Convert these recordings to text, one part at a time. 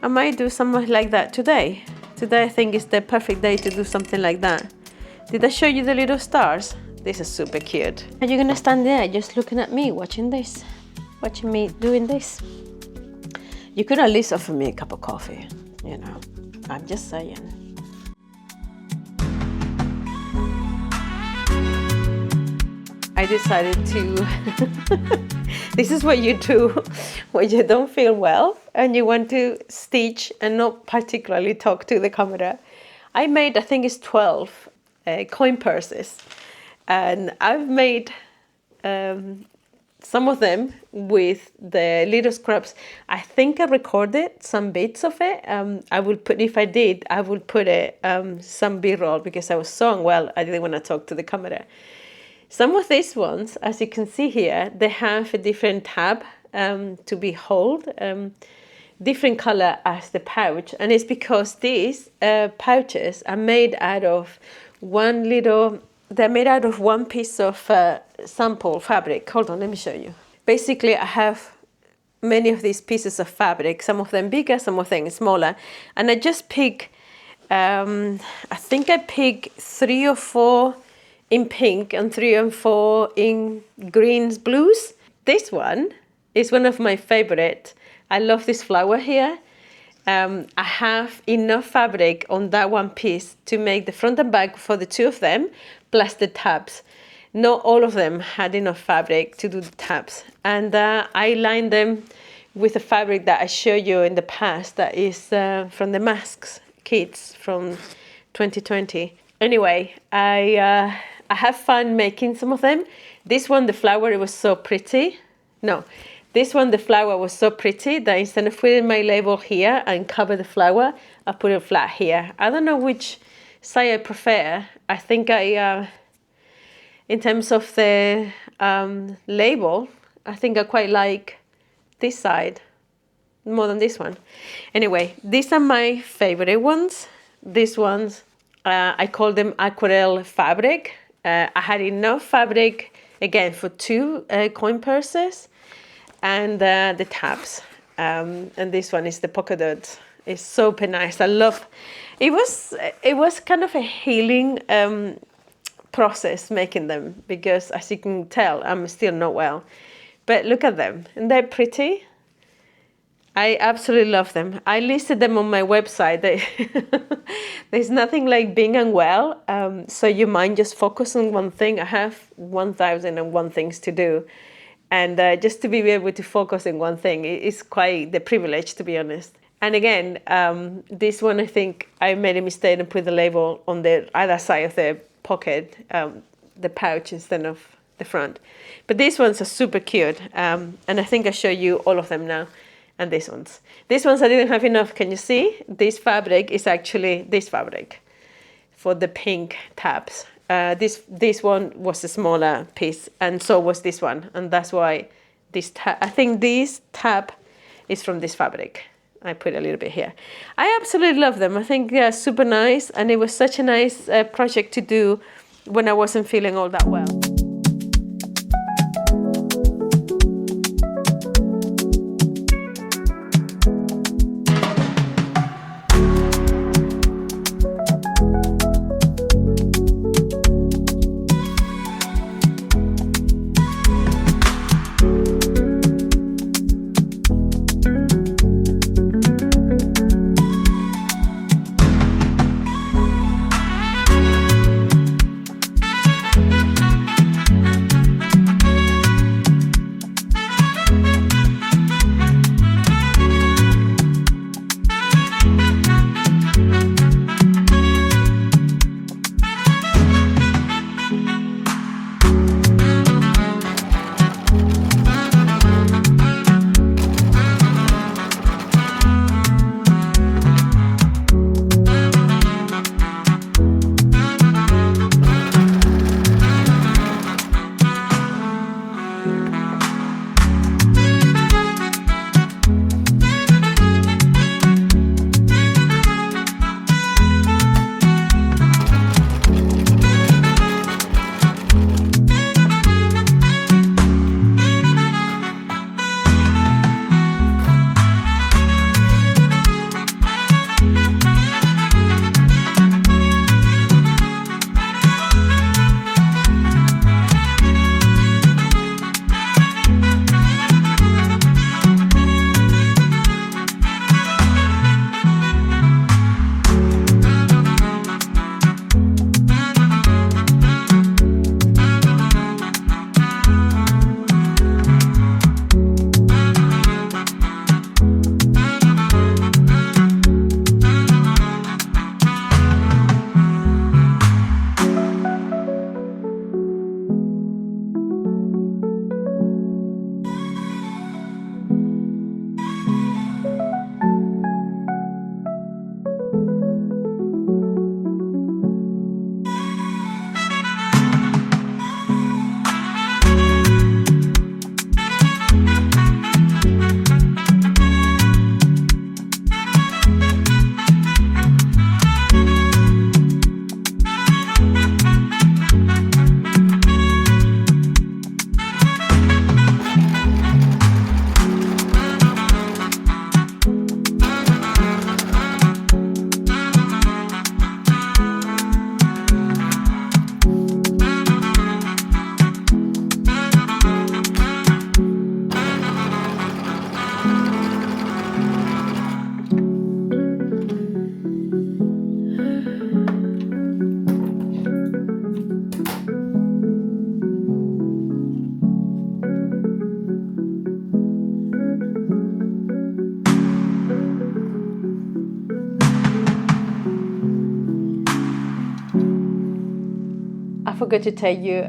I might do something like that today. Today I think is the perfect day to do something like that. Did I show you the little stars? This is super cute. Are you gonna stand there just looking at me, watching this? Watching me doing this? You could at least offer me a cup of coffee, you know. I'm just saying. I decided to, this is what you do when you don't feel well and you want to stitch and not particularly talk to the camera. I made, I think it's 12 coin purses, and I've made some of them with the little scraps. I think I recorded some bits of it. I will put, if I did, I would put some B-roll because I was so unwell, I didn't want to talk to the camera. Some of these ones, as you can see here, they have a different tab to be held, different color as the pouch. And it's because these pouches are made out of they're made out of one piece of sample fabric. Hold on, let me show you. Basically, I have many of these pieces of fabric, some of them bigger, some of them smaller. And I just pick, I think I pick 3 or 4 in pink and 3 and 4 in greens, blues. This one is one of my favorite. I love this flower here. I have enough fabric on that one piece to make the front and back for the 2 of them, plus the tabs. Not all of them had enough fabric to do the tabs. And I lined them with the fabric that I showed you in the past, that is from the masks kits from 2020. Anyway, I have fun making some of them. This one, the flower, it was so pretty. No, this one, the flower was so pretty that instead of putting my label here and cover the flower, I put it flat here. I don't know which side I prefer. I think in terms of the label, I think I quite like this side more than this one. Anyway, these are my favorite ones. These ones, I call them aquarelle fabric. I had enough fabric, again, for 2 coin purses and the tabs. And this one is the polka dot. It's super nice. I love, it was kind of a healing process making them, because as you can tell, I'm still not well. But look at them, and they're pretty. I absolutely love them. I listed them on my website. There's nothing like being unwell, so your mind just focus on one thing. I have 1,001 things to do, and just to be able to focus on one thing is quite the privilege, to be honest. And again, this one, I think I made a mistake and put the label on the other side of the pocket, the pouch instead of the front. But these ones are super cute, and I think I show you all of them now. And these ones I didn't have enough. Can you see? This fabric is actually this fabric for the pink tabs. This one was a smaller piece, and so was this one, and that's why this tab, I think this tab is from this fabric. I put a little bit here. I absolutely love them. I think they are super nice, and it was such a nice project to do when I wasn't feeling all that well. forgot to tell you,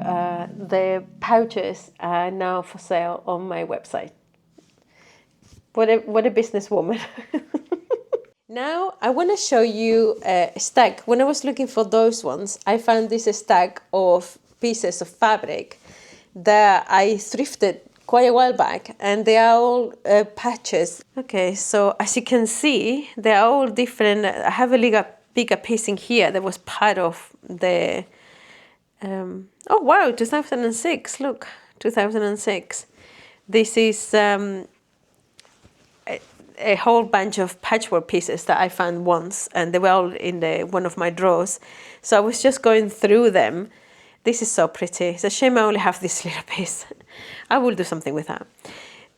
the pouches are now for sale on my website. What a businesswoman. Now I want to show you a stack. When I was looking for those ones, I found this stack of pieces of fabric that I thrifted quite a while back, and they are all patches. Okay, so as you can see, they are all different. I have a bigger piece in here that was part of the oh wow, 2006, look, 2006. This is a whole bunch of patchwork pieces that I found once, and they were all in one of my drawers. So I was just going through them. This is so pretty. It's a shame I only have this little piece. I will do something with that.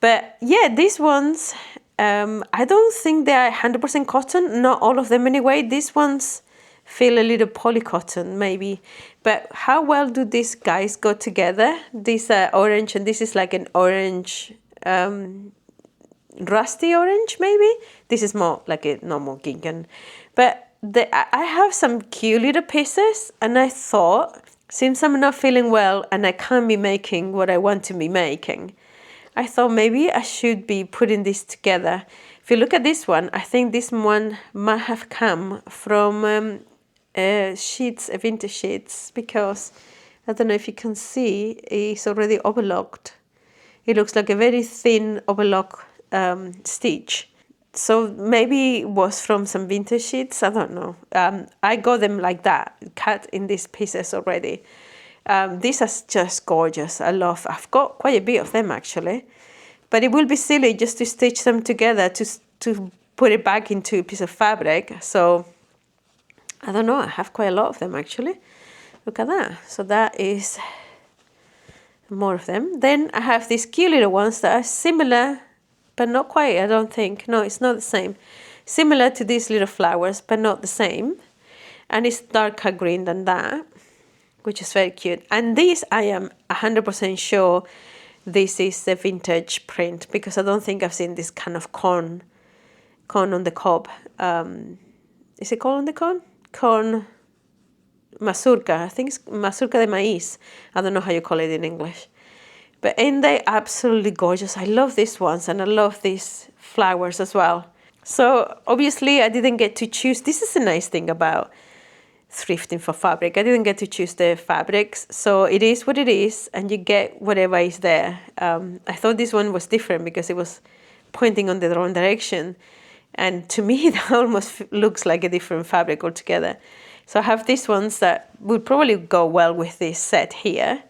But yeah, these ones, I don't think they are 100% cotton. Not all of them anyway. These ones feel a little polycotton maybe. But how well do these guys go together? This orange, and this is like an orange, rusty orange maybe. This is more like a normal gingham. But I have some cute little pieces, and I thought, since I'm not feeling well and I can't be making what I want to be making, I thought maybe I should be putting this together. If you look at this one, I think this one might have come from sheets, vintage sheets, because I don't know if you can see, it's already overlocked. It looks like a very thin overlock stitch. So maybe it was from some vintage sheets, I don't know. I got them like that, cut in these pieces already. These are just gorgeous. I've got quite a bit of them actually. But it will be silly just to stitch them together to put it back into a piece of fabric. So I don't know, I have quite a lot of them actually. Look at that. So that is more of them. Then I have these cute little ones that are similar, but not quite, I don't think. No, it's not the same. Similar to these little flowers, but not the same. And it's darker green than that, which is very cute. And this, I am 100% sure this is the vintage print, because I don't think I've seen this kind of corn on the cob. Is it corn on the corn? Corn, mazurka. I think it's mazurka de maíz. I don't know how you call it in English. But ain't they absolutely gorgeous? I love these ones, and I love these flowers as well. So obviously I didn't get to choose. This is a nice thing about thrifting for fabric. I didn't get to choose the fabrics. So it is what it is, and you get whatever is there. I thought this one was different because it was pointing on the wrong direction. And to me, that almost looks like a different fabric altogether. So I have these ones that would probably go well with this set here.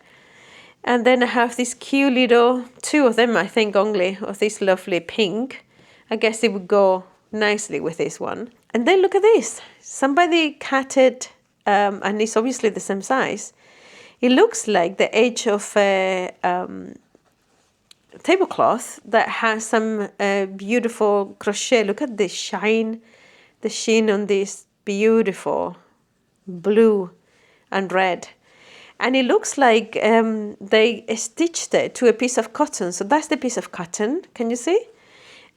And then I have this cute little, two of them I think only, of this lovely pink. I guess it would go nicely with this one. And then look at this. Somebody cut it, and it's obviously the same size. It looks like the edge of a tablecloth that has some beautiful crochet. Look at the shine, the sheen on this beautiful blue and red. And it looks like they stitched it to a piece of cotton. So that's the piece of cotton, can you see?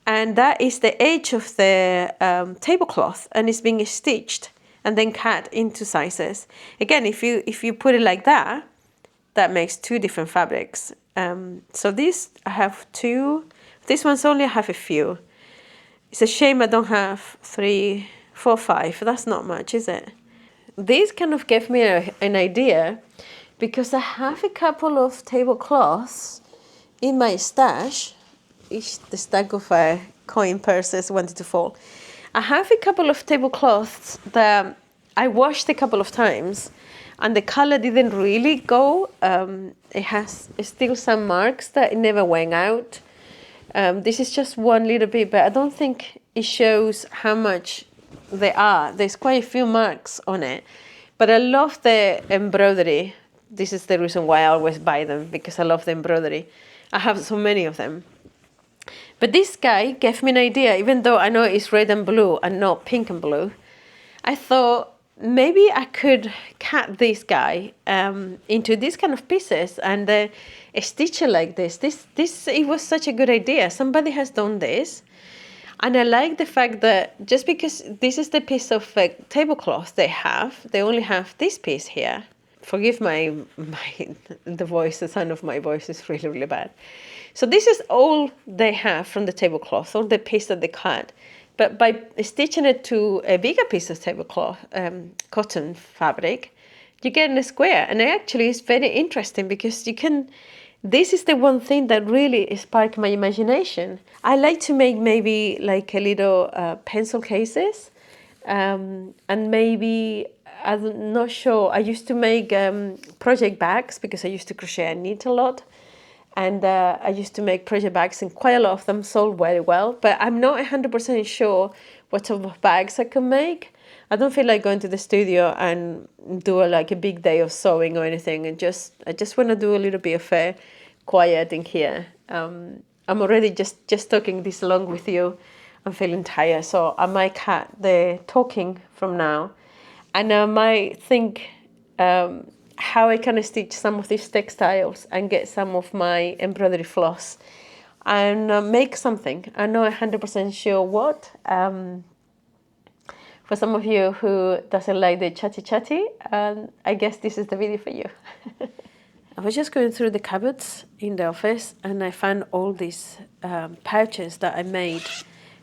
And that is the edge of the tablecloth, and it's being stitched and then cut into sizes. Again, if you put it like that, that makes two different fabrics. So this, I have two. This one's only I have a few. It's a shame I don't have 3, 4, 5. That's not much, is it? This kind of gave me an idea, because I have a couple of tablecloths in my stash. The stack of coin purses wanted to fall. I have a couple of tablecloths that I washed a couple of times, and the color didn't really go. It has still some marks that it never went out. This is just one little bit, but I don't think it shows how much they are. There's quite a few marks on it, but I love the embroidery. This is the reason why I always buy them, because I love the embroidery. I have so many of them. But this guy gave me an idea, even though I know it's red and blue and not pink and blue. I thought maybe I could cut this guy into these kind of pieces and stitch it like this. It was such a good idea. Somebody has done this. And I like the fact that just because this is the piece of tablecloth they only have this piece here. forgive the voice, the sound of my voice is really, really bad. So this is all they have from the tablecloth, all the piece that they cut. But by stitching it to a bigger piece of tablecloth, cotton fabric, you get in a square. And actually it's very interesting because you can, this is the one thing that really sparked my imagination. I like to make maybe like a little pencil cases, and maybe, I'm not sure, I used to make project bags because I used to crochet and knit a lot. And I used to make project bags, and quite a lot of them sold very well. But I'm not 100% sure what type of bags I can make. I don't feel like going to the studio and do like a big day of sewing or anything. And I just want to do a little bit of quiet in here. I'm already just talking this long with you. I'm feeling tired, so I might cut the talking from now, and I might think how I can stitch some of these textiles and get some of my embroidery floss and make something. I'm not 100% sure what. For some of you who doesn't like the chatty, I guess this is the video for you. I was just going through the cupboards in the office, and I found all these pouches that I made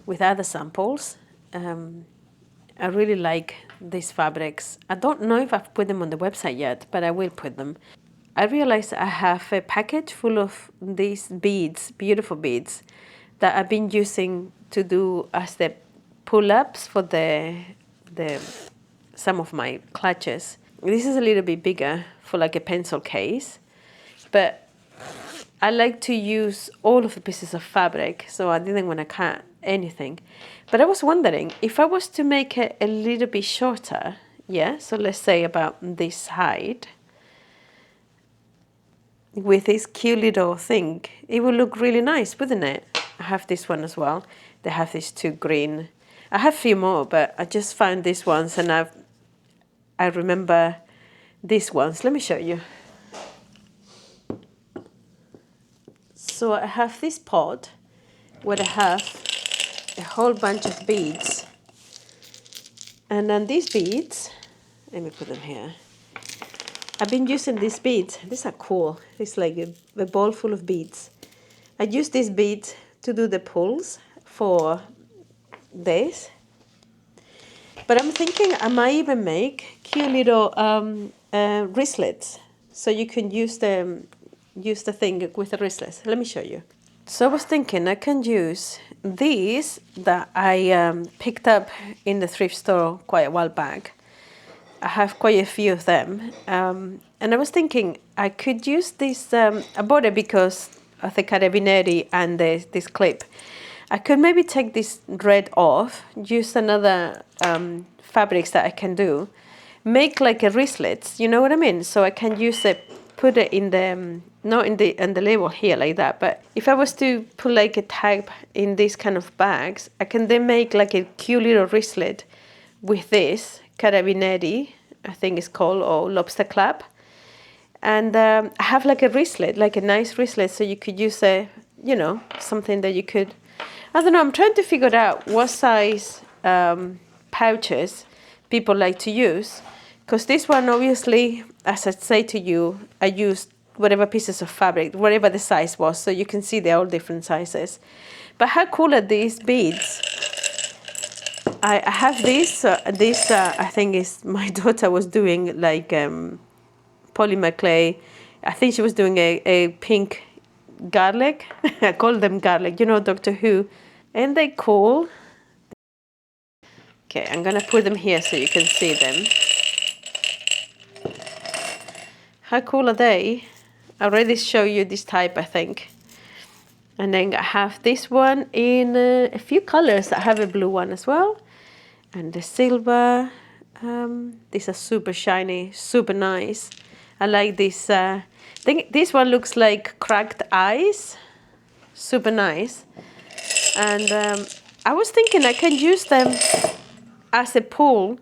with other samples. I really like these fabrics. I don't know if I've put them on the website yet, but I will put them. I realized I have a package full of these beads, beautiful beads, that I've been using to do as the pull-ups for some of my clutches. This is a little bit bigger for like a pencil case, but I like to use all of the pieces of fabric, so I didn't want to cut anything. But I was wondering, if I was to make it a little bit shorter, yeah, so let's say about this height, with this cute little thing, it would look really nice, wouldn't it? I have this one as well. They have these two green. I have a few more, but I just found these ones, and I remember these ones. Let me show you. So I have this pot where I have a whole bunch of beads. And then these beads, let me put them here. I've been using these beads. These are cool. It's like a bowl full of beads. I use these beads to do the pulls for this. But I'm thinking I might even make cute little wristlets. So you can use the thing with the wristlets. Let me show you. So I was thinking I can use these that I picked up in the thrift store quite a while back. I have quite a few of them. And I was thinking I could use this, I bought it because of the carabineri and this clip. I could maybe take this red off, use another fabrics that I can do, make like a wristlets, you know what I mean? So I can use it, put it in the, not in the label here like that, but if I was to put like a tag in these kind of bags, I can then make like a cute little wristlet with this carabineri, I think it's called, or lobster clap. And I have like a wristlet, like a nice wristlet, so you could use you know, something that you could, I don't know, I'm trying to figure out what size pouches people like to use. Because this one, obviously, as I say to you, I used whatever pieces of fabric, whatever the size was, so you can see they're all different sizes. But how cool are these beads? I have this, I think is my daughter was doing like polymer clay. I think she was doing a pink garlic. I call them garlic, you know, Doctor Who. And they cool. Okay, I'm gonna put them here so you can see them. How cool are they? I already showed you this type, I think. And then I have this one in a few colors. I have a blue one as well. And the silver. These are super shiny, super nice. I like this. I think this one looks like cracked ice. Super nice. And I was thinking I can use them as a pull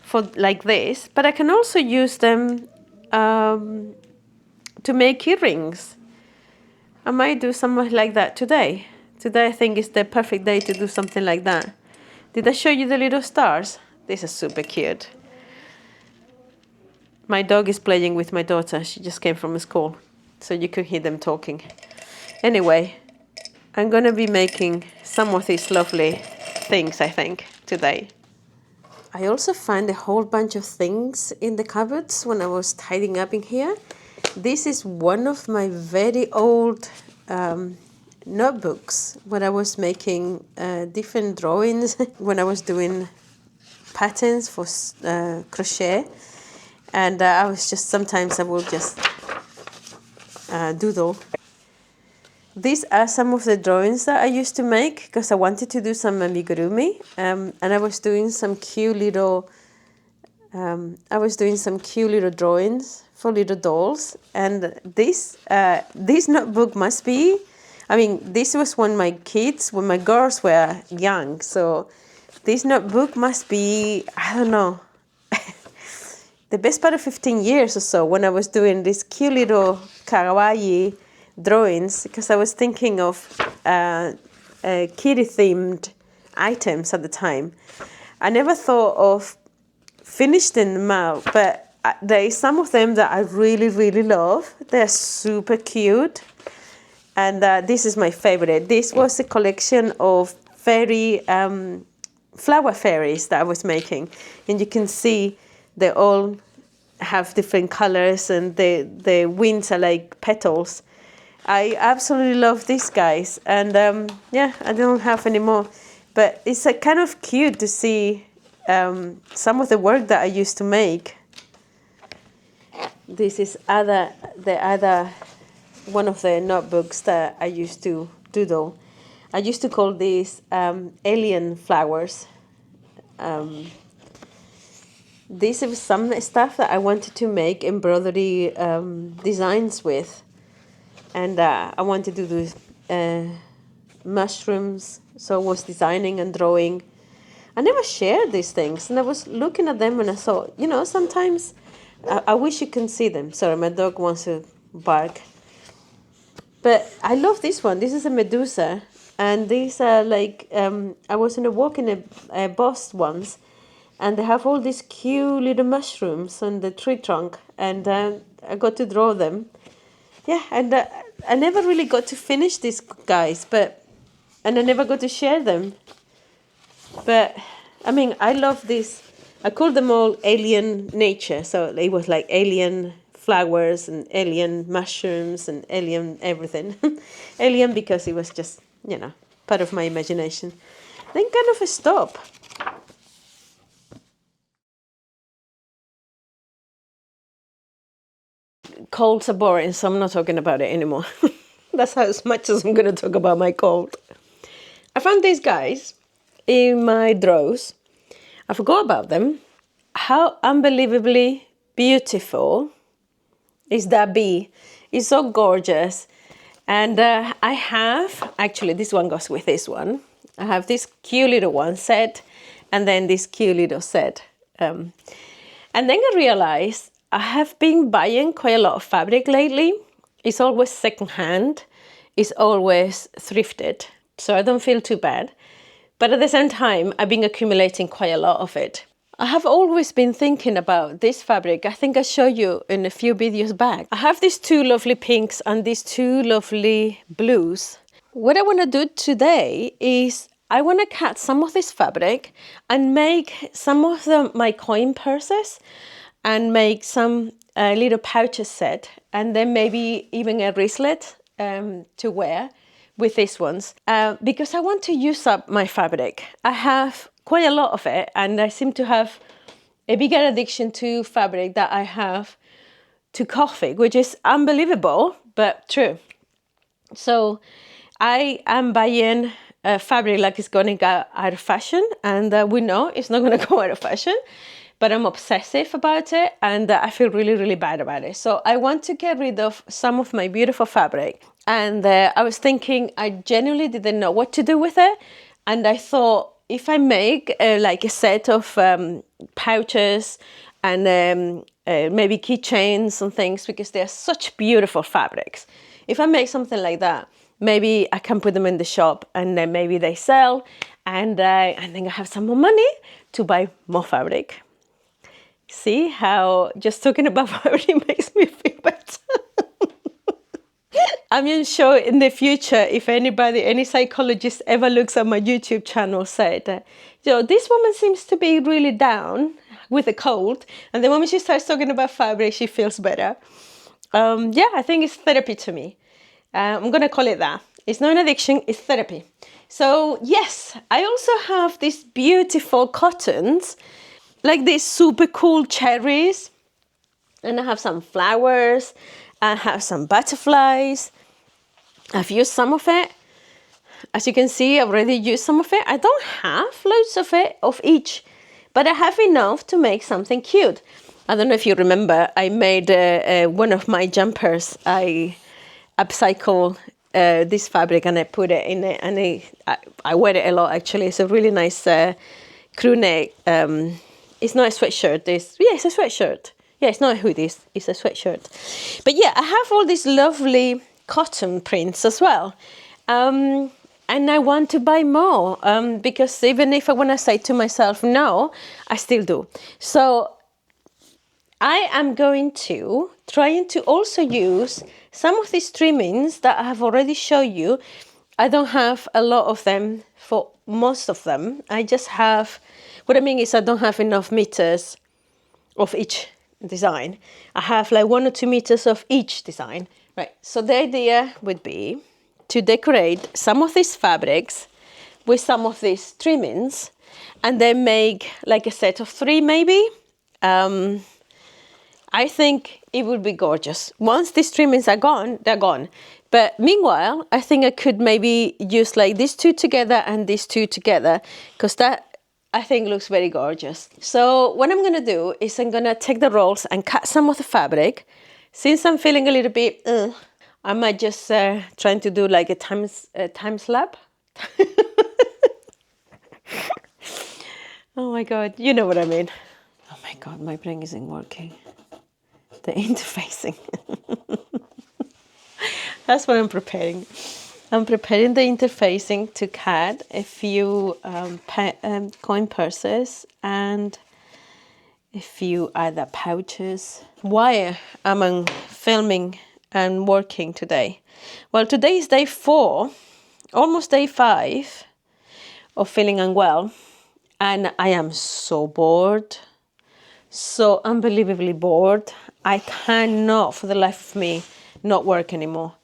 for like this, but I can also use them to make earrings. I might do something like that today. Today I think is the perfect day to do something like that. Did I show you the little stars? This is super cute. My dog is playing with my daughter. She just came from school, so you could hear them talking. Anyway, I'm gonna be making some of these lovely things, I think, today. I also found a whole bunch of things in the cupboards when I was tidying up in here. This is one of my very old notebooks when I was making different drawings, when I was doing patterns for crochet. And I was just, sometimes I will just doodle. These are some of the drawings that I used to make because I wanted to do some amigurumi, and I was doing some cute little drawings for little dolls. And this notebook must be, I mean, this was when my girls were young. So this notebook must be, I don't know, the best part of 15 years or so, when I was doing these cute little kawaii drawings, because I was thinking of kitty-themed items at the time. I never thought of finishing them out, but there is some of them that I really, really love. They're super cute, and this is my favorite. This was a collection of fairy flower fairies that I was making, and you can see they all have different colors, and the wings are like petals. I absolutely love these guys, and yeah, I don't have any more, but it's kind of cute to see some of the work that I used to make. This is the other one of the notebooks that I used to doodle. I used to call these alien flowers. This is some stuff that I wanted to make embroidery designs with. And I wanted to do mushrooms, so I was designing and drawing. I never shared these things, and I was looking at them and I thought, you know, sometimes I wish you can see them. Sorry, my dog wants to bark. But I love this one. This is a Medusa, and these are like, I was in a walk in a bus once, and they have all these cute little mushrooms on the tree trunk, and I got to draw them. Yeah, and I never really got to finish these guys, and I never got to share them. But, I mean, I love this. I call them all alien nature. So it was like alien flowers and alien mushrooms and alien everything. Alien because it was just, you know, part of my imagination. Then kind of a stop. Colds are boring, so I'm not talking about it anymore. That's as much as I'm going to talk about my cold. I found these guys in my drawers. I forgot about them. How unbelievably beautiful is that bee? It's so gorgeous. And I have, actually, this one goes with this one. I have this cute little one set, and then this cute little set. And then I realized I have been buying quite a lot of fabric lately. It's always secondhand. It's always thrifted. So I don't feel too bad. But at the same time, I've been accumulating quite a lot of it. I have always been thinking about this fabric. I think I showed you in a few videos back. I have these two lovely pinks and these two lovely blues. What I want to do today is I want to cut some of this fabric and make some of my coin purses and make some little pouches set, and then maybe even a wristlet to wear with these ones, because I want to use up my fabric. I have quite a lot of it, and I seem to have a bigger addiction to fabric that I have to coffee, which is unbelievable, but true. So I am buying fabric like it's going to go out of fashion, and we know it's not going to go out of fashion, but I'm obsessive about it, and I feel really, really bad about it. So I want to get rid of some of my beautiful fabric. And I was thinking, I genuinely didn't know what to do with it. And I thought, if I make like a set of pouches and maybe keychains and things, because they're such beautiful fabrics. If I make something like that, maybe I can put them in the shop, and then maybe they sell, and then I have some more money to buy more fabric. See how just talking about fabric makes me feel better. I'm sure in the future, if anybody, any psychologist ever looks at my YouTube channel, said, this woman seems to be really down with a cold, and the moment she starts talking about fabric, she feels better. Yeah, I think it's therapy to me. I'm gonna call it that. It's not an addiction, it's therapy. So yes, I also have these beautiful cottons, like these super cool cherries, and I have some flowers, I have some butterflies. I've used some of it. As you can see, I've already used some of it. I don't have loads of it, of each, but I have enough to make something cute. I don't know if you remember, I made one of my jumpers. I upcycle this fabric and I put it in it, and I wear it a lot actually. It's a really nice crew neck. It's not a sweatshirt. It's a sweatshirt. Yeah, it's not a hoodie. It's a sweatshirt. But yeah, I have all these lovely cotton prints as well. And I want to buy more because even if I want to say to myself no, I still do. So I am going to trying to also use some of these trimmings that I have already shown you. I don't have a lot of them for most of them. I just have, what I mean is I don't have enough meters of each design. I have like 1 or 2 meters of each design. Right, so the idea would be to decorate some of these fabrics with some of these trimmings and then make like a set of 3 maybe. I think it would be gorgeous. Once these trimmings are gone, they're gone. But meanwhile, I think I could maybe use like these 2 together and these 2 together, because that I think looks very gorgeous. So what I'm gonna do is I'm gonna take the rolls and cut some of the fabric. Since I'm feeling a little bit, I might just trying to do like a time slap. Oh my God, you know what I mean. Oh my God, my brain isn't working. The interfacing. That's what I'm preparing. I'm preparing the interfacing to cut a few coin purses and a few other pouches. Why am I filming and working today? Well, today is day 4, almost day 5 of feeling unwell, and I am so bored. So unbelievably bored. I cannot for the life of me not work anymore.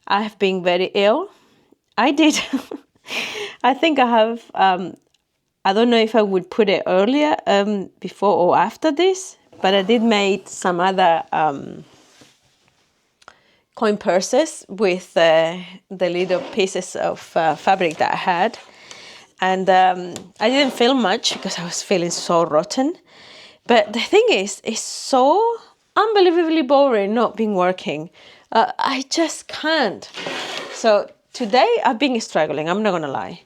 I have been very ill. I did. I think I have, I don't know if I would put it earlier, before or after this, but I did make some other coin purses with the little pieces of fabric that I had. And I didn't film much because I was feeling so rotten. But the thing is, it's so unbelievably boring not being working. I just can't. So today I've been struggling, I'm not gonna lie.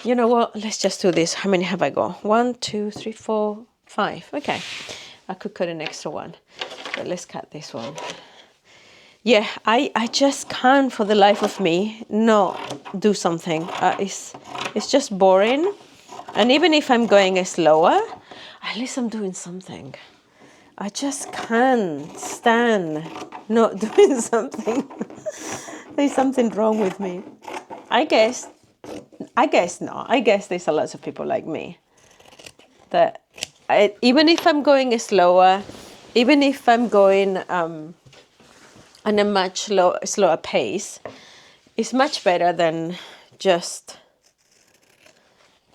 You know what, let's just do this. How many have I got? 1, 2, 3, 4, 5. Okay, I could cut an extra one, but let's cut this one. Yeah, I just can't for the life of me not do something. It's just boring. And even if I'm going slower, at least I'm doing something. I just can't stand not doing something. There's something wrong with me. I guess not. I guess there's a lot of people like me. That even if I'm going slower, even if I'm going on a much slower pace, it's much better than just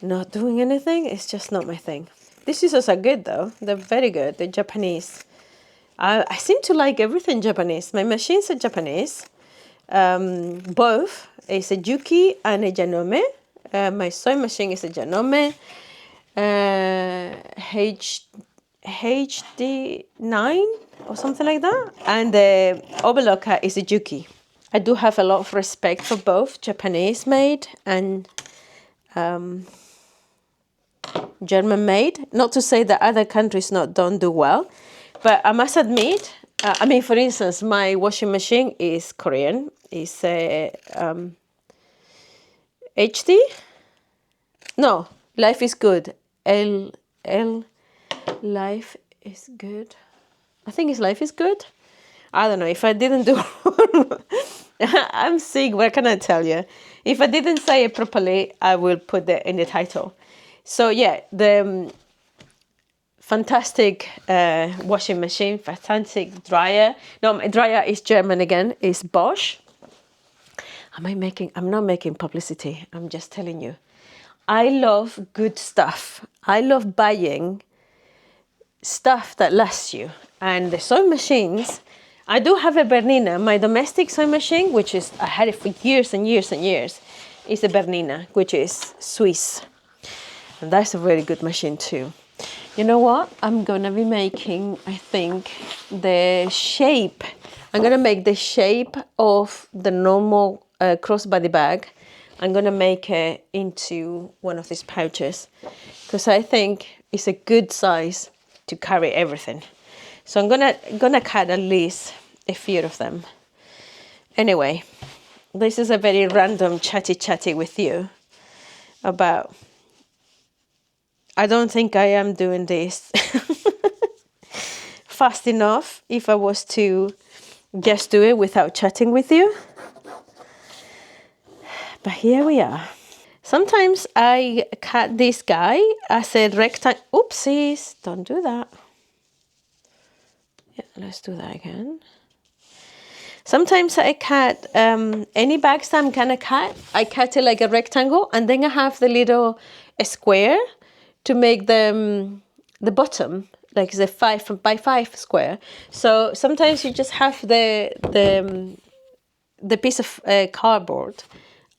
not doing anything. It's just not my thing. These scissors are good though. They're very good. They're Japanese. I seem to like everything Japanese. My machines are Japanese. Both. It's a Juki and a Janome. My sewing machine is a Janome. HD9 or something like that. And the overlocker is a Juki. I do have a lot of respect for both Japanese made and German made. Not to say that other countries don't do well, but I must admit, I mean, for instance, my washing machine is Korean. It's a HD? No, Life is Good. Life is good. I think his life is good. I don't know. If I didn't do I'm sick, what can I tell you? If I didn't say it properly, I will put that in the title. So yeah, the fantastic washing machine, fantastic dryer. No, my dryer is German again, is Bosch. I'm not making publicity. I'm just telling you. I love good stuff. I love buying stuff that lasts you. And the sewing machines, I do have a Bernina. My domestic sewing machine, which is, I had it for years and years and years, is a Bernina, which is Swiss. And that's a very good machine too. You know what? I'm going to be making, I think, the shape. I'm going to make the shape of the normal crossbody bag. I'm going to make it into one of these pouches because I think it's a good size to carry everything. So I'm gonna cut at least a few of them. Anyway, this is a very random chatty with you about, I don't think I am doing this fast enough if I was to just do it without chatting with you. But here we are. Sometimes I cut this guy as a rectangle. Oopsies, don't do that. Yeah, let's do that again. Sometimes I cut any bags that I'm gonna cut. I cut it like a rectangle, and then I have the little square to make the bottom, like the 5x5 square. So sometimes you just have the piece of cardboard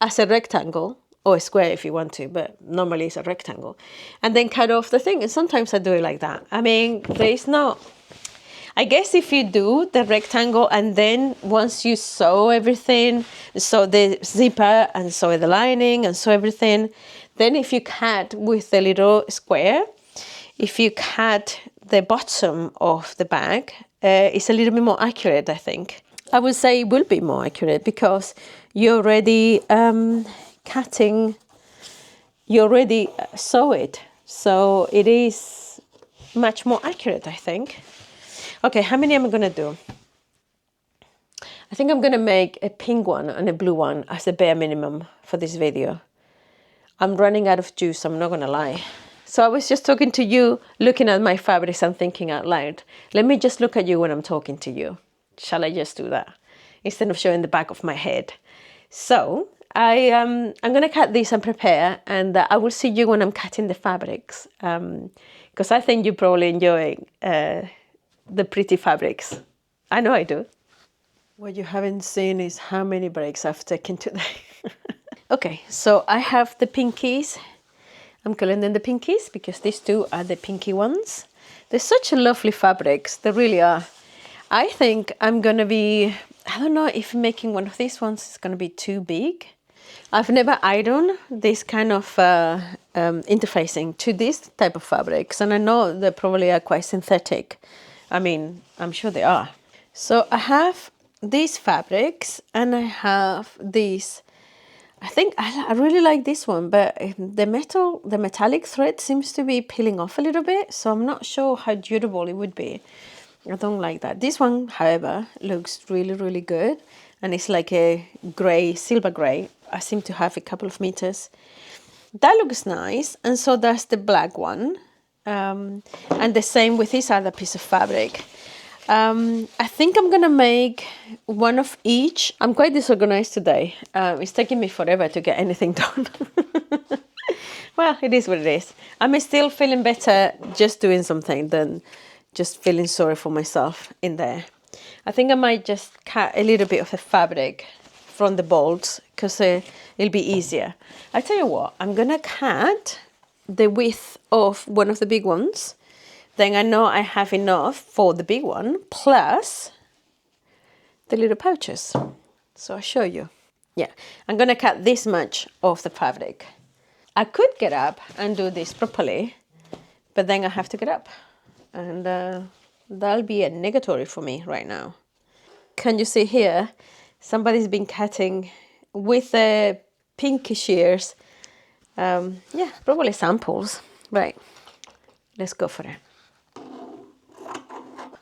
as a rectangle, or a square if you want to, but normally it's a rectangle, and then cut off the thing. And sometimes I do it like that. I mean, there's no, I guess if you do the rectangle and then once you sew everything, sew the zipper and sew the lining and sew everything, then if you cut with the little square, if you cut the bottom of the bag, it's a little bit more accurate, I think. I would say it will be more accurate because you're already cutting, you already sew it. So it is much more accurate, I think. Okay, how many am I going to do? I think I'm going to make a pink one and a blue one as a bare minimum for this video. I'm running out of juice, I'm not going to lie. So I was just talking to you, looking at my fabrics and thinking out loud. Let me just look at you when I'm talking to you. Shall I just do that? Instead of showing the back of my head. So I'm going to cut this and prepare, and I will see you when I'm cutting the fabrics. Because I think you probably enjoy the pretty fabrics. I know I do. What you haven't seen is how many breaks I've taken today. Okay, so I have the pinkies. I'm calling them the pinkies because these two are the pinky ones. They're such lovely fabrics, they really are. I think I'm gonna be, I don't know if making one of these ones is gonna be too big. I've never ironed this kind of interfacing to this type of fabrics, and I know they probably are quite synthetic. I mean, I'm sure they are. So I have these fabrics and I have these. I think I really like this one, but the metallic thread seems to be peeling off a little bit, so I'm not sure how durable it would be. I don't like that. This one, however, looks really good, and it's like a grey, silver grey. I seem to have a couple of meters. That looks nice, and so does the black one, and the same with this other piece of fabric. I think I'm gonna make one of each. I'm quite disorganized today. It's taking me forever to get anything done. Well, it is what it is. I'm still feeling better just doing something than just feeling sorry for myself in there. I think I might just cut a little bit of the fabric from the bolts because it'll be easier. I tell you what, I'm gonna cut the width of one of the big ones. Then I know I have enough for the big one, plus the little pouches. So I'll show you. Yeah, I'm gonna cut this much of the fabric. I could get up and do this properly, but then I have to get up. And that'll be a negatory for me right now. Can you see here? Somebody's been cutting with the pinky shears. Yeah, probably samples. Right, let's go for it.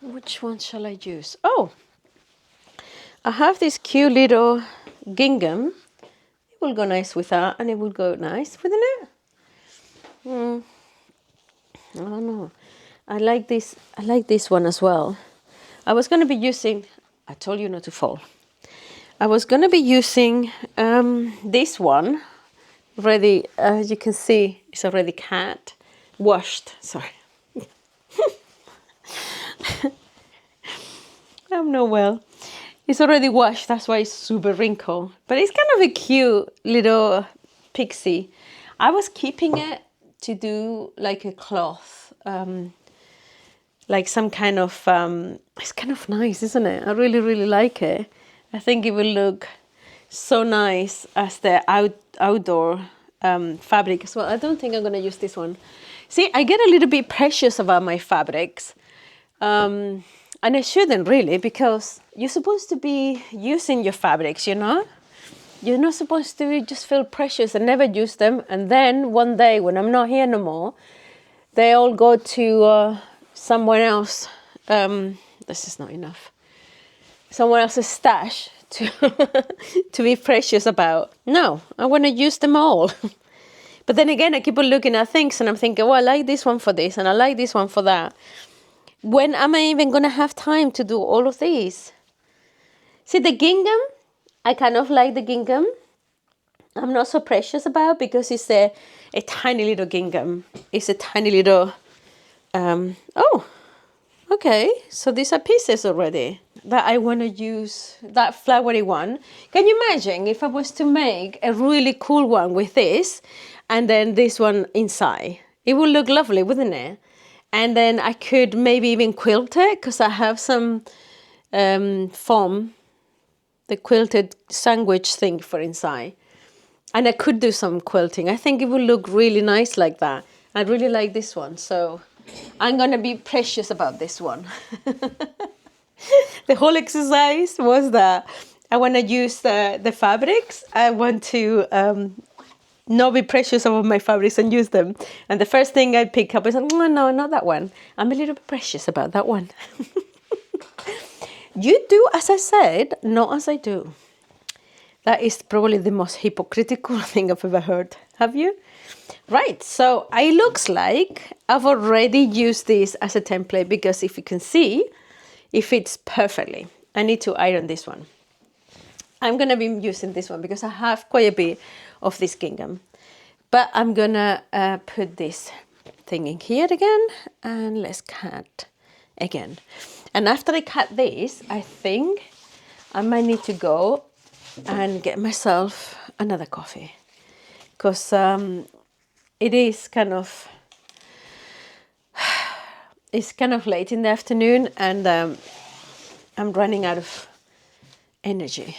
which one shall I use? Oh, I have this cute little gingham. It will go nice with that, and it will go nice, wouldn't it? I don't know. I like this. I like this one as well. I was going to be using. I told you not to fall. I was going to be using this one. Already, as you can see, it's already cat washed. Sorry. I'm not well. It's already washed, that's why it's super wrinkled. But it's kind of a cute little pixie. I was keeping it to do like a cloth, like some kind of, it's kind of nice, isn't it? I really, really like it. I think it will look so nice as the outdoor fabric as well. I don't think I'm going to use this one. See, I get a little bit precious about my fabrics. And I shouldn't really, because you're supposed to be using your fabrics, you know? You're not supposed to just feel precious and never use them. And then one day when I'm not here no more, they all go to someone else. This is not enough. Someone else's stash to, to be precious about. No, I want to use them all. But then again, I keep on looking at things and I'm thinking, well, I like this one for this and I like this one for that. When am I even going to have time to do all of these? See, the gingham, I kind of like the gingham. I'm not so precious about because it's a tiny little gingham. It's a tiny little, oh, okay. So these are pieces already. But I want to use that flowery one. Can you imagine if I was to make a really cool one with this and then this one inside? It would look lovely, wouldn't it? And then I could maybe even quilt it because I have some foam, the quilted sandwich thing for inside. And I could do some quilting. I think it would look really nice like that. I really like this one. So I'm going to be precious about this one. The whole exercise was that I want to use the fabrics. I want to not be precious about my fabrics and use them. And the first thing I pick up is, oh, no, not that one. I'm a little bit precious about that one. You do as I said, not as I do. That is probably the most hypocritical thing I've ever heard. Have you? Right, so it looks like I've already used this as a template because if you can see, it fits perfectly. I need to iron this one. I'm going to be using this one because I have quite a bit of this gingham. But I'm going to put this thing in here again and let's cut again. And after I cut this, I think I might need to go and get myself another coffee. Because it is kind of, it's kind of late in the afternoon and I'm running out of energy.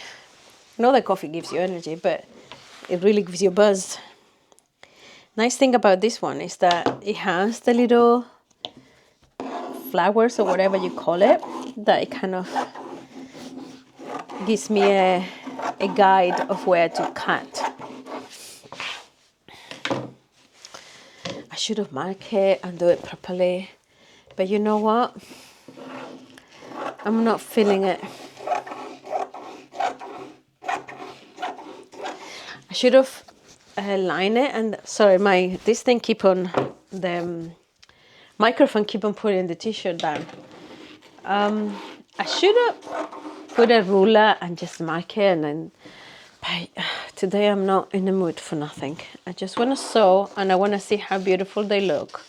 I know that coffee gives you energy, but it really gives you a buzz. Nice thing about this one is that it has the little flowers or whatever you call it, that it kind of gives me a guide of where to cut. I should have marked it and do it properly, but you know what? I'm not feeling it. I should have lined it and sorry, this thing keep on the microphone keep on putting the t-shirt down. I should have put a ruler and just mark it and then today I'm not in the mood for nothing. I just want to sew and I want to see how beautiful they look.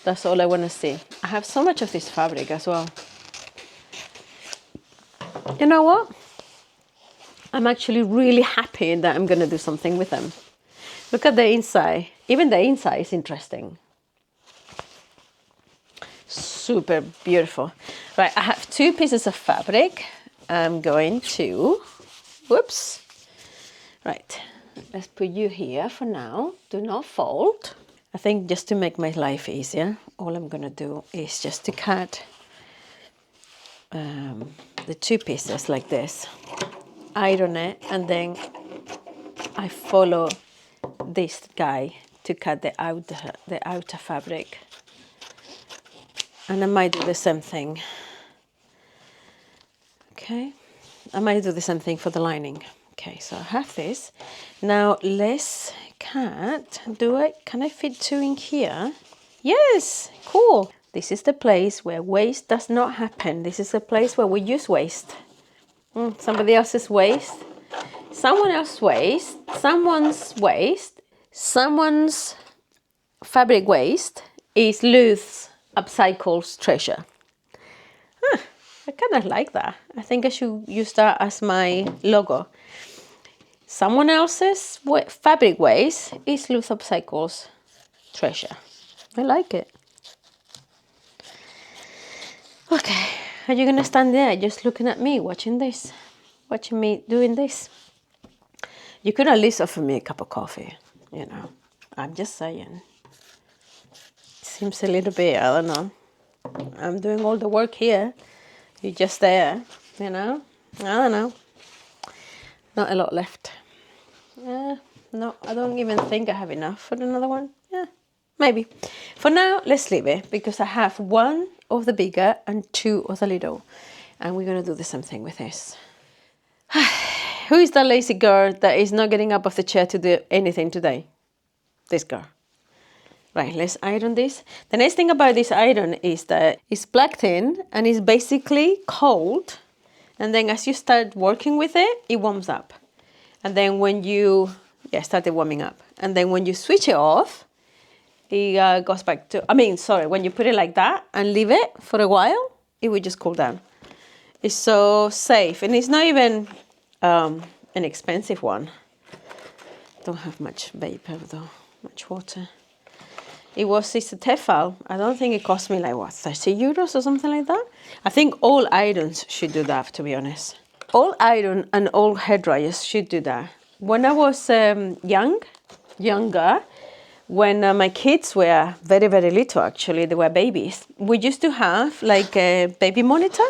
That's all I want to see. I have so much of this fabric as well. You know what? I'm actually really happy that I'm going to do something with them. Look at the inside. Even the inside is interesting. Super beautiful. Right, I have 2 pieces of fabric. I'm going to, whoops. Right, let's put you here for now. Do not fold. I think just to make my life easier, all I'm going to do is just to cut the 2 pieces like this. Iron it and then I follow this guy to cut the outer fabric, and I might do the same thing Okay, I might do the same thing for the lining. Okay, so I have this. Now let's cut. Can I fit 2 in here? Yes, cool. This is the place where waste does not happen. This is the place where we use waste. Somebody else's waste, someone else's waste, someone's fabric waste is Luth's upcycle's treasure. I kind of like that. I think I should use that as my logo. Someone else's fabric waste is Luth upcycle's treasure. I like it. Okay, are you gonna stand there just looking at me, watching me doing this? You could at least offer me a cup of coffee, you know. I'm just saying. Seems a little bit, I don't know. I'm doing all the work here. You're just there, you know. I don't know. Not a lot left. No, I don't even think I have enough for another one. Yeah, maybe. For now, let's leave it because I have 1 of the bigger and 2 of the little. And we're going to do the same thing with this. Who is that lazy girl that is not getting up off the chair to do anything today? This girl. Right, let's iron this. The nice thing about this iron is that it's plugged in and it's basically cold. And then as you start working with it, it warms up. And then when you, started warming up. And then when you switch it off, it goes back to, when you put it like that and leave it for a while, it will just cool down. It's so safe. And it's not even an expensive one. Don't have much vapor though, much water. It's a Tefal. I don't think it cost me like, 30 euros or something like that? I think all irons should do that, to be honest. All iron and all hairdryers should do that. When I was younger, when my kids were very, very little, actually, they were babies, we used to have like a baby monitor.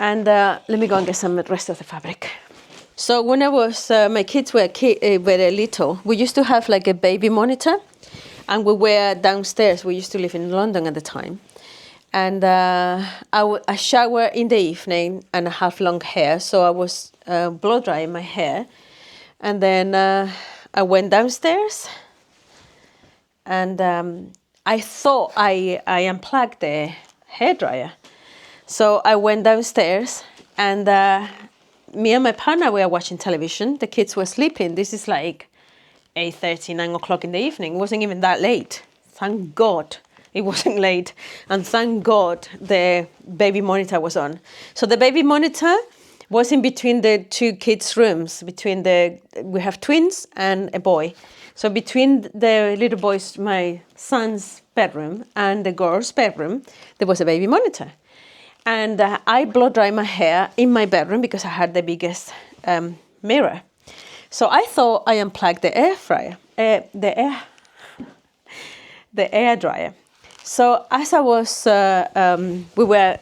And let me go and get some rest of the fabric. So when I was, my kids were very little, we used to have like a baby monitor. And we were downstairs. We used to live in London at the time. And I shower in the evening and I have long hair. So I was blow drying my hair. And then I went downstairs. And I thought I unplugged the hairdryer. So I went downstairs and me and my partner were watching television. The kids were sleeping. This is like 8:30, 9 o'clock in the evening. It wasn't even that late. Thank God it wasn't late. And thank God the baby monitor was on. So the baby monitor was in between the 2 kids' rooms. We have twins and a boy. So between the little boys, my son's bedroom and the girl's bedroom, there was a baby monitor. And I blow dry my hair in my bedroom because I had the biggest mirror. So I thought I unplugged the air dryer. So as I was, we were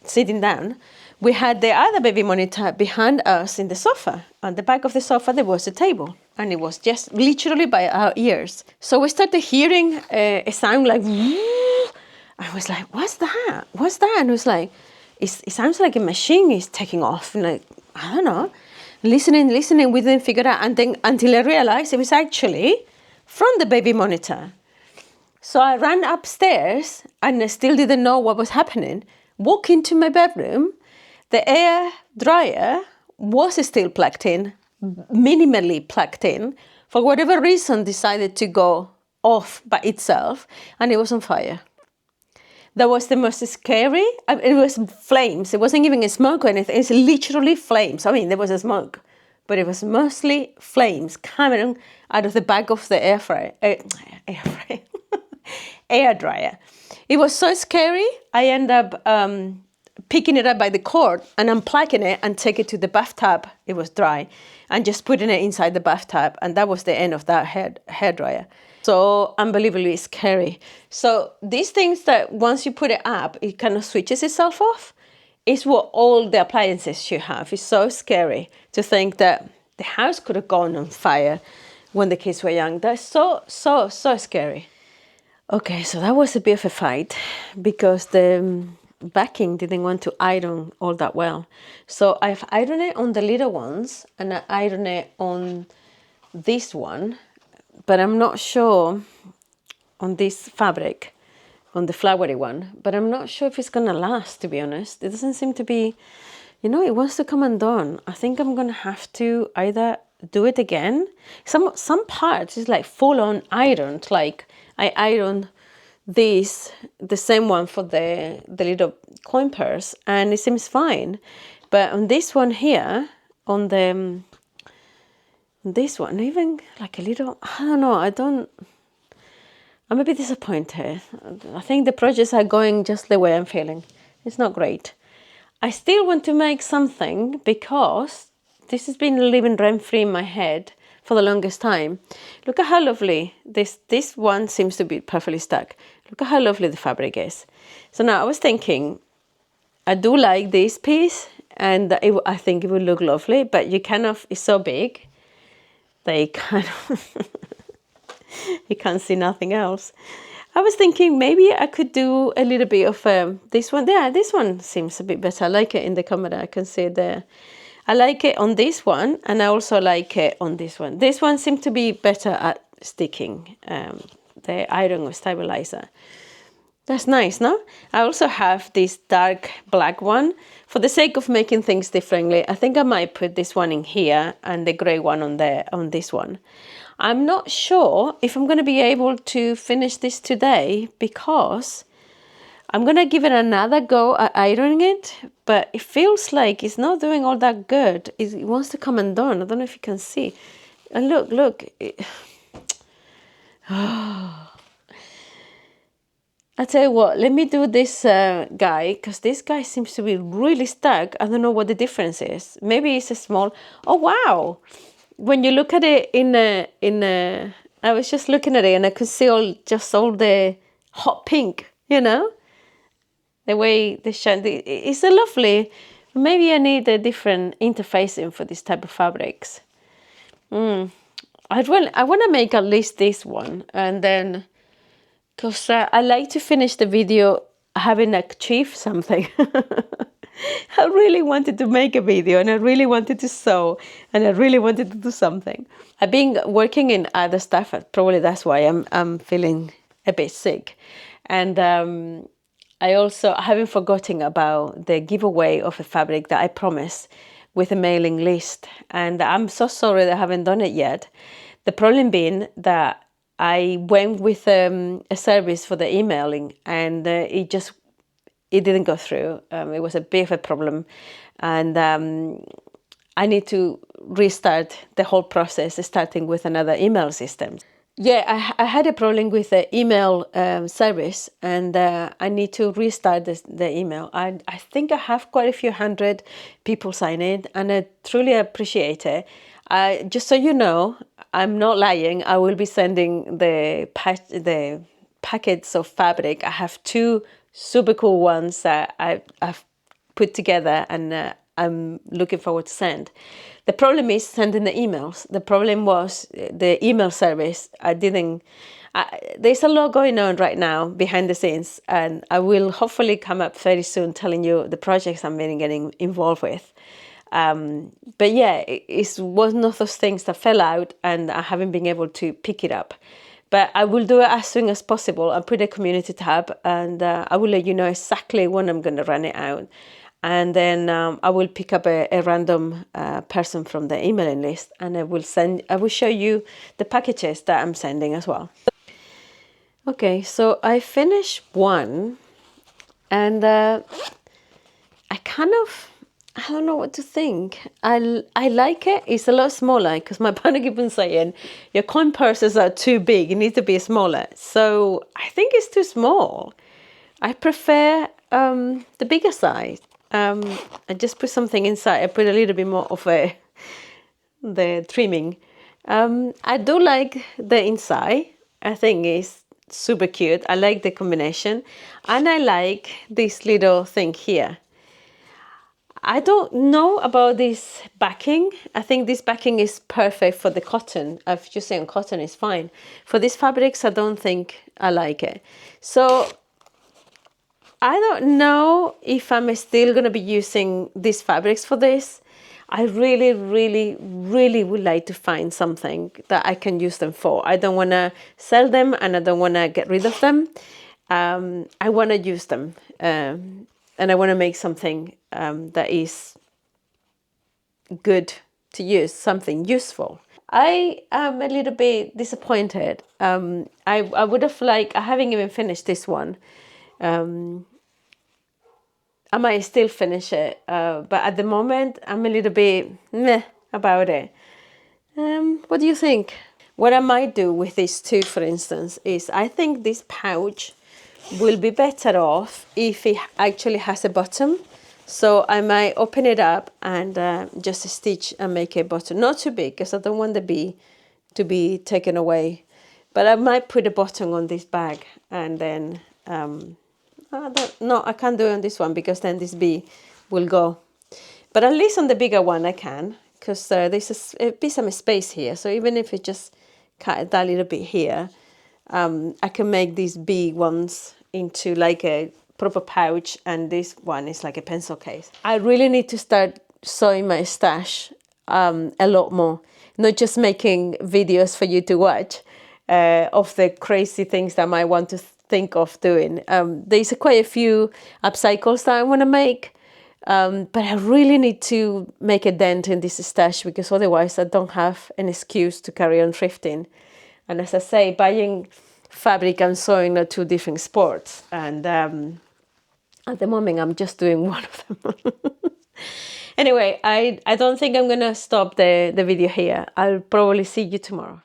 sitting down, we had the other baby monitor behind us in the sofa. On the back of the sofa, there was a table, and it was just literally by our ears. So we started hearing a sound like, I was like, what's that? What's that? And it was like, it sounds like a machine is taking off. And like, I don't know. Listening, we didn't figure it out until I realized it was actually from the baby monitor. So I ran upstairs and I still didn't know what was happening. Walk into my bedroom, the air dryer was still plugged in, minimally plugged in. For whatever reason, decided to go off by itself, and it was on fire. That was the most scary. It was flames. It wasn't even a smoke or anything. It's literally flames. I mean, there was a smoke, but it was mostly flames coming out of the back of the air dryer. It was so scary. I ended up picking it up by the cord and unplugging it and take it to the bathtub. It was dry, and just putting it inside the bathtub. And that was the end of that hair dryer. So unbelievably scary. So these things that once you put it up, it kind of switches itself off, is what all the appliances should have. It's so scary to think that the house could have gone on fire when the kids were young. That's so scary. Okay, so that was a bit of a fight because the backing didn't want to iron all that well. So I've ironed it on the little ones and I ironed it on this one, but I'm not sure on this fabric, on the flowery one, but I'm not sure if it's gonna last, to be honest. It doesn't seem to be, you know, it wants to come undone. I think I'm gonna have to either do it again. Some parts is like full on ironed, like I ironed this, the same one for the little coin purse, and it seems fine. But on this one here, on the this one, even like a little, I don't know, I'm a bit disappointed. I think the projects are going just the way I'm feeling. It's not great. I still want to make something because this has been living rent-free in my head for the longest time. Look at how lovely this one seems to be perfectly stuck. Look at how lovely the fabric is. So now I was thinking, I do like this piece and I think it would look lovely, but you kind of, it's so big that you kind of, you can't see nothing else. I was thinking maybe I could do a little bit of this one. Yeah, this one seems a bit better. I like it in the camera. I can see it there. I like it on this one, and I also like it on this one. This one seems to be better at sticking, the iron or stabilizer. That's nice, no? I also have this dark black one. For the sake of making things differently, I think I might put this one in here and the grey one on this one. I'm not sure if I'm going to be able to finish this today because I'm going to give it another go at ironing it, but it feels like it's not doing all that good. It wants to come undone. I don't know if you can see. And look. I tell you what, let me do this guy, because this guy seems to be really stuck. I don't know what the difference is. Maybe it's a small, oh wow. When you look at it I was just looking at it and I could see all the hot pink, you know? The way the shine, it's a lovely, maybe I need a different interfacing for this type of fabrics. I want to make at least this one, and then, because I like to finish the video having achieved something. I really wanted to make a video and I really wanted to sew and I really wanted to do something. I've been working in other stuff, probably that's why I'm feeling a bit sick. And I haven't forgotten about the giveaway of a fabric that I promised with a mailing list. And I'm so sorry that I haven't done it yet. The problem being that I went with a service for the emailing and it didn't go through. It was a bit of a problem. And I need to restart the whole process, starting with another email system. Yeah, I had a problem with the email service, and I need to restart the email. I think I have quite a few hundred people sign in, and I truly appreciate it. Just so you know, I'm not lying. I will be sending the packets of fabric. I have 2 super cool ones that I've put together, and I'm looking forward to send. The problem is sending the emails. The problem was the email service. There's a lot going on right now behind the scenes, and I will hopefully come up very soon telling you the projects I'm getting involved with. But yeah, it's one of those things that fell out and I haven't been able to pick it up. But I will do it as soon as possible. I'll put a community tab and I will let you know exactly when I'm going to run it out. And then I will pick up a random person from the emailing list, and I will show you the packages that I'm sending as well. Okay, so I finished one, and I don't know what to think. I like it. It's a lot smaller because my partner keeps on saying your coin purses are too big. It needs to be smaller. So I think it's too small. I prefer the bigger size. I just put something inside. I put a little bit more of the trimming. I do like the inside. I think it's super cute. I like the combination, and I like this little thing here. I don't know about this backing. I think this backing is perfect for the cotton. I've just saying cotton is fine. For these fabrics, I don't think I like it. So I don't know if I'm still going to be using these fabrics for this. I really, really, really would like to find something that I can use them for. I don't want to sell them and I don't want to get rid of them. I want to use them and I want to make something that is good to use, something useful. I am a little bit disappointed. I would have liked, I haven't even finished this one. I might still finish it, but at the moment I'm a little bit meh about it. What do you think? What I might do with these two, for instance, is I think this pouch will be better off if it actually has a bottom. So I might open it up and just stitch and make a bottom. Not too big, because I don't want the bee to be taken away. But I might put a bottom on this bag and then... no, I can't do it on this one because then this bee will go. But at least on the bigger one I can, because there's be some space here. So even if it just cut that little bit here, I can make these big ones into like a proper pouch, and this one is like a pencil case. I really need to start sewing my stash a lot more, not just making videos for you to watch of the crazy things that I might want to think of doing. There's quite a few upcycles that I want to make, but I really need to make a dent in this stash because otherwise I don't have an excuse to carry on thrifting. And as I say, buying fabric and sewing are two different sports. And at the moment, I'm just doing one of them. Anyway, I don't think I'm going to stop the video here. I'll probably see you tomorrow.